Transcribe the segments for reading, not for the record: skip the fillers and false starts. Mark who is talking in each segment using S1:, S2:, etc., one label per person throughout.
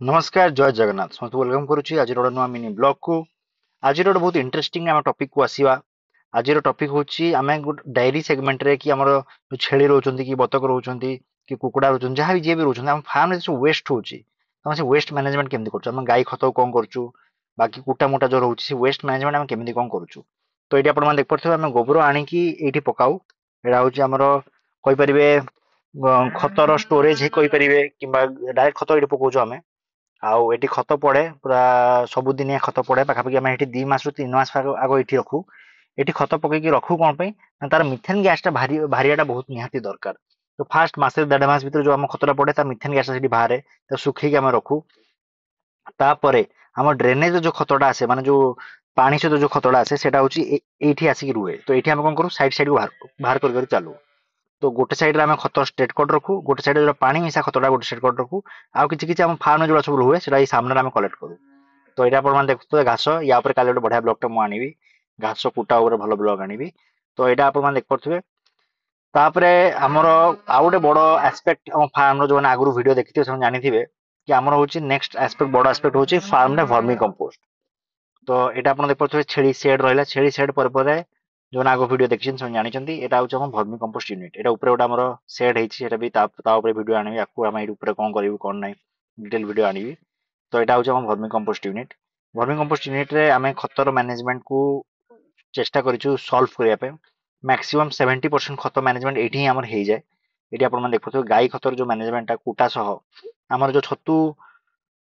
S1: नमस्कार जय जगन्नाथ समस्त वेलकम करुच्ची आज गोटे नुआ मिनी ब्लॉग को। आज गोटे बहुत इंटरेस्टिंग आम टॉपिक को आसीबा। आज टॉपिक होची आमे डायरी सेगमेंट रे कि हमर जो छेली रहउचंती कि बतक रहउचंती कि कुकुडा रहउचंती जहाँ भी जे भी रहउचंती हम फार्म रे जो वेस्ट होची हम से वेस्ट मैनेजमेंट केमति करछु हम गाय खत कोन करछु बाकी कुटा मोटा जो रहउची से वेस्ट मैनेजमेंट हम केमति कोन करछु। तो एटी आपण माने देख परथबे हम गोबर आनी कि एटी पकाऊ एडा होची हमर कहि परिबे खतर स्टोरेज हे कहि परिबे किबा डायरेक्ट खत एटी पकाउछु हमें। आउ एटी खत पड़े पूरा सबुदिनिया खत पड़े पाखापाखि आम ये 2 मास रु 3 मास आग ये रखू। एटी खत पकईकि रखू कौन पे ना तार मिथेन गैस टा भारियाटा बहुत निहाती दरकार। तो फास्ट मासे 1.5 मास भीतर जो आम खतटा पड़े ता मिथेन गैस टा बाहर तो सुखी आम रखू। तापरे आम ड्रेनेज जो खतटा आसे माने जो पानी सहित जो खतटा आसे सेटा होची एठी आसिक रुहे। तो एठी हम कोन करू साइड साइड को बाहर कर चालू। तो गोटे साइड रे आम खत स्ट्रेट कट रखू गोटे साइड जो पानी मिशा खतटा गोटे साइड कट रखू। आउ किछि किछि आम फार्म जो सब रुहे सेटा सामने आम कलेक्ट करू। तो ये आप देखते घास या काले गोटे बढ़िया ब्लॉग मुझे आनी घास कुटा भल ब्लॉग आनी। तो यहाँ आप देखिपे तापरे आमर आउ गोटे बड़ आस्पेक्ट आम फार्म जो आगु वीडियो देखिए जानी थे कि आमर हूँ नेक्स्ट आस्पेक्ट बड़ आस्पेक्ट हूँ फार्म रे वर्मी कंपोस्ट। तो यहाँ आप देखिए छेली सेड रहा छेली सेड पर जो आग वीडियो देखी जानते यहाँ हूँ आम वर्मी कंपोस्ट यूनिट यहाँ ऊपर गोटे आम सेड होती वीडियो आनी आपको आम ये कौन करूँ कौन ना डिटेल वीडियो आनी। तो यहाँ हूँ vermi compost unit. Vermi compost unit रे आम खतर मैनेजमेंट को चेष्टा करूँ सल्व करने मैक्सिमम 70% खत मैनेजमेंट ये आमर हो जाए। ये आप देखो गाई खतर जो मैनेजमेंट कुटा सह आमर जो छतु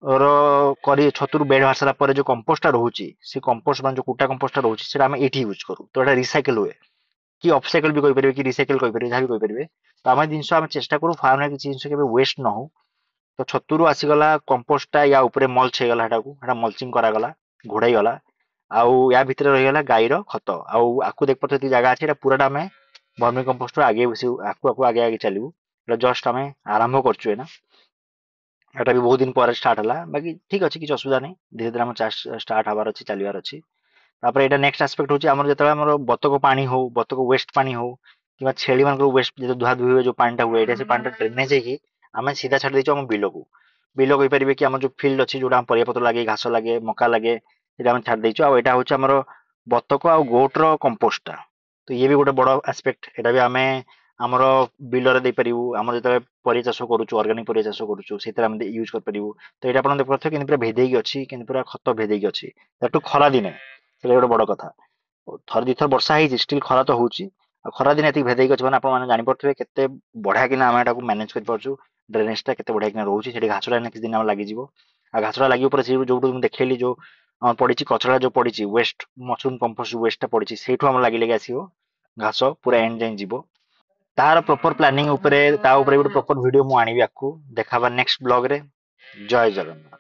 S1: छतु बेड बाहर सारा पर जो कंपोस्ट रोचे से कंपोस्ट जो कुटा कंपोस्ट रोचे आम ये यूज करूँ। तो यहाँ रिसाइकल हुए कि अपसाइकल भी कहींपर कि रिसाइकल कहींपर जहाँ भी कहींपर। तो आम जिन चेष्टा करूँ फार्म में किसी जिन के वेस्ट न हो। तो छतुरु आसीगला कंपोस्टा या ऊपर मल्च हो गला मल्चिंग करागला घोड़ाई गला। आउ या भितर रहीगला गाईर खत आउ आकु देख पारे जगह अच्छे पूरा आम वर्मी कंपोस्ट आगे आकु आकु आगे आगे चलू। जस्ट आम आरंभ करचु ना एटा भी बहुत दिन पर स्टार्ट है बाकी ठीक अच्छे किसी असुविधा नहीं धीरे धीरे आम चाष स्टार्ट हबार अच्छी चलबार अच्छी। तापर एटा नेक्स्ट आस्पेक्ट होची हमर जतले हमर बतक पानी हो बतक वेस्ट पानी हो कि छेली मान वेस्ट जो धुआ धुई हुए जो पानी हुए से पानी ड्रेनेज है आम सीधा छाड़ देचु हम बिल को। बिल कही पारे कि आम जो फिल्ड अच्छी जो परिया पत्र लगे घास लगे मका लगे आम छाड़ देचु आटा हूँ आमर बतक आ गोटर कंपोस्टा। तो ये भी गोटे बड़ आस्पेक्ट एटा भी आम आमर बिलरे दे पारू आम जो परिया चाष करूँ अर्गानिक परिया चाष करूँ से यूज कर पारू। तो ये आप देखते कि पूरा भेदेकी अच्छी कि पूरा खत भेदेकी अच्छी ताठू खरा दिने से गोटे बड़ कथा। थर दी थर वर्षा है स्टिल खरा तो होची खरा दिन ये भेदेकी अच्छे मैंने आप जापे के बढ़िया कि आम यहाँ मैनेज कर ड्रेनेज टा बढ़िया कि रोचे से घासटा किसी दिन लगे आ घासटा लगे जो देखली जो पड़ी कचरा जो पड़ी वेस्ट मशरूम कंपोस्ट वेस्ट पड़ी से लगे लगे आसो घास पूरा एंड जाए जीव। तार प्रॉपर प्लानिंग उपरे ता उपरे गोटे प्रॉपर वीडियो मु आनिबी आपको देखाबा नेक्स्ट ब्लॉग रे। जय जगन्नाथ।